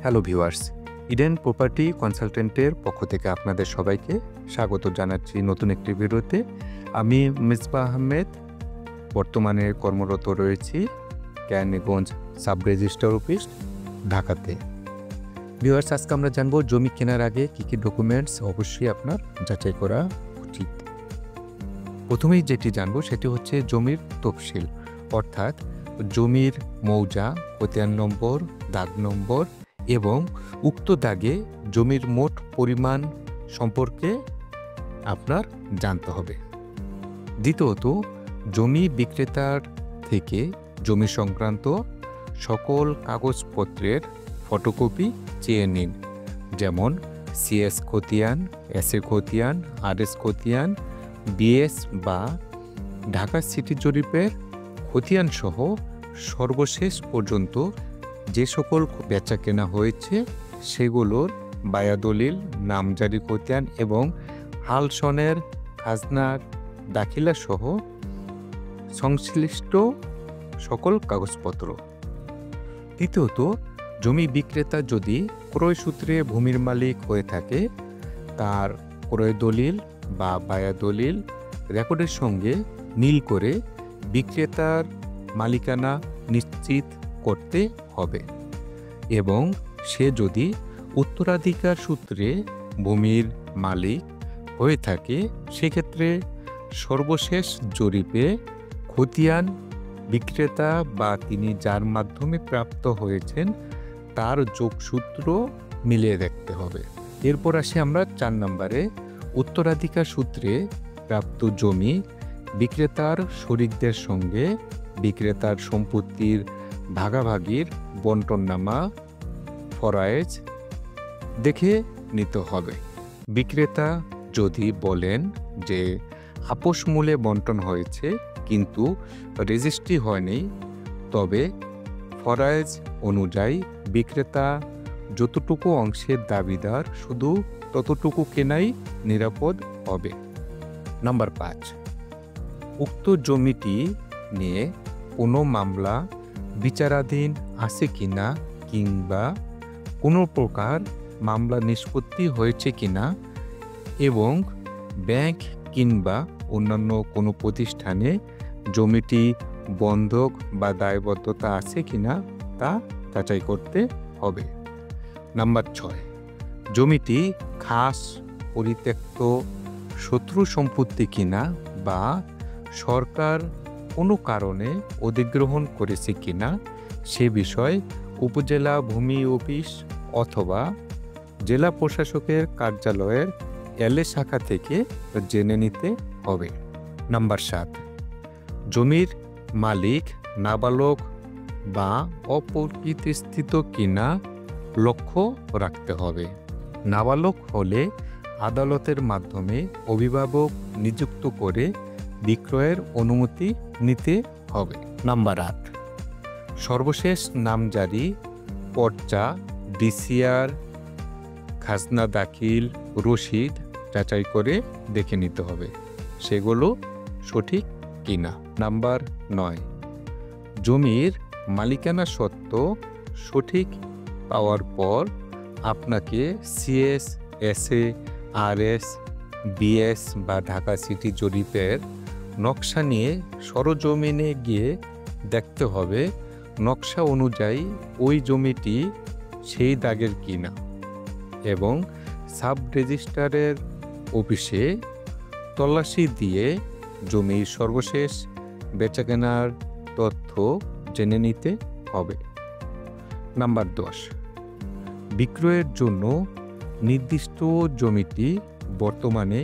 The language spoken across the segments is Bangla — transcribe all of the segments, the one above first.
হ্যালো ভিউয়ার্স, ইডেন প্রপার্টি কনসালটেন্টের পক্ষ থেকে আপনাদের সবাইকে স্বাগত জানাচ্ছি নতুন একটি ভিডিওতে। আমি মিসবাহ আহমেদ, বর্তমানে কর্মরত রয়েছি কেরানীগঞ্জ সাব রেজিস্ট্রার অফিস, ঢাকাতে। ভিউয়ার্স, আজকে আমরা জানবো জমি কেনার আগে কী কী ডকুমেন্টস অবশ্যই আপনার যাচাই করা উচিত। প্রথমেই যেটি জানবো সেটি হচ্ছে জমির তফসিল, অর্থাৎ জমির মৌজা, খতিয়ান নম্বর, দাগ নম্বর এবং উক্ত দাগে জমির মোট পরিমাণ সম্পর্কে আপনার জানতে হবে। দ্বিতীয়ত, জমি বিক্রেতার থেকে জমি সংক্রান্ত সকল কাগজপত্রের ফটোকপি চেয়ে নিন, যেমন সিএস খতিয়ান, এসএ খতিয়ান, আরএস খতিয়ান, বিএস বা ঢাকা সিটি জরিপের খতিয়ান সহ সর্বশেষ পর্যন্ত যে সকল বেচা কেনা হয়েছে সেগুলোর বায়াদলিল, নামজারি খতিয়ান এবং হালসনের খাজনার দাখিলা সহ সংশ্লিষ্ট সকল কাগজপত্র। তৃতীয়ত, জমি বিক্রেতা যদি ক্রয় সূত্রে ভূমির মালিক হয়ে থাকে, তার ক্রয় দলিল বা বায়াদলিল রেকর্ডের সঙ্গে মিল করে বিক্রেতার মালিকানা নিশ্চিত করতে হবে এবং সে যদি উত্তরাধিকার সূত্রে ভূমির মালিক হয়ে থাকে, সেক্ষেত্রে সর্বশেষ জরিপে খতিয়ান বিক্রেতা বা তিনি যার মাধ্যমে প্রাপ্ত হয়েছেন তার যোগসূত্র মিলিয়ে দেখতে হবে। এরপর আসি আমরা 4 নম্বরে, উত্তরাধিকার সূত্রে প্রাপ্ত জমি বিক্রেতার শরিকদের সঙ্গে বিক্রেতার সম্পত্তির ভাগাভাগির বন্টননামা ফরায়েজ দেখে নিতে হবে। বিক্রেতা যদি বলেন যে আপোষ মূলে বন্টন হয়েছে কিন্তু রেজিস্ট্রি হয়নি, তবে ফরায়েজ অনুযায়ী বিক্রেতা যতটুকু অংশের দাবিদার শুধু ততটুকু কেনাই নিরাপদ হবে। নাম্বার 5, উক্ত জমিটি নিয়ে কোনো মামলা বিচারাধীন আছে কিনা কিংবা কোনো প্রকার মামলা নিষ্পত্তি হয়েছে কিনা এবং ব্যাংক কিংবা অন্যান্য কোনো প্রতিষ্ঠানে জমিটি বন্ধক বা দায়বদ্ধতা আছে কিনা তা যাচাই করতে হবে। নাম্বার 6, জমিটি খাস পরিত্যক্ত শত্রু সম্পত্তি কিনা বা সরকার কোনো কারণে অধিগ্রহণ করেছে কিনা সে বিষয়ে উপজেলা ভূমি অফিস অথবা জেলা প্রশাসকের কার্যালয়ের এলএ শাখা থেকে জেনে নিতে হবে। নাম্বার 7, জমির মালিক নাবালক বা অপ্রতিষ্ঠিত কিনা লক্ষ্য রাখতে হবে। নাবালক হলে আদালতের মাধ্যমে অভিভাবক নিযুক্ত করে বিক্রয়ের অনুমতি নিতে হবে। নাম্বার 8, সর্বশেষ নামজারি পর্চা, ডিসিআর, খাজনা দাখিল, রসিদ যাচাই করে দেখে নিতে হবে সেগুলো সঠিক কিনা। নাম্বার 9, জমির মালিকানা সত্ত্ব সঠিক পাওয়ার পর আপনাকে সিএস, এসএ, আরএস, বিএস বা ঢাকা সিটি জরিপের নকশা নিয়ে সরজমিনে গিয়ে দেখতে হবে নকশা অনুযায়ী ওই জমিটি সেই দাগের কিনা এবং সাব রেজিস্ট্রারের অফিসে তল্লাশি দিয়ে জমির সর্বশেষ বেচাকেনার তথ্য জেনে নিতে হবে। নাম্বার 10, বিক্রয়ের জন্য নির্দিষ্ট জমিটি বর্তমানে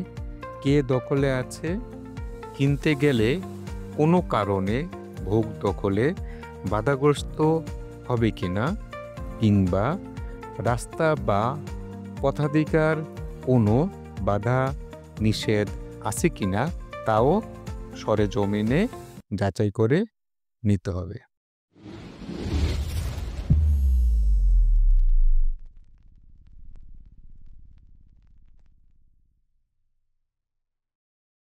কে দখলে আছে, কিনতে গেলে কোনো কারণে ভোগ দখলে বাধাগ্রস্ত হবে কিনা কিংবা রাস্তা বা পথাধিকার কোনো বাধা নিষেধ আছে কিনা তাও সরেজমিনে যাচাই করে নিতে হবে।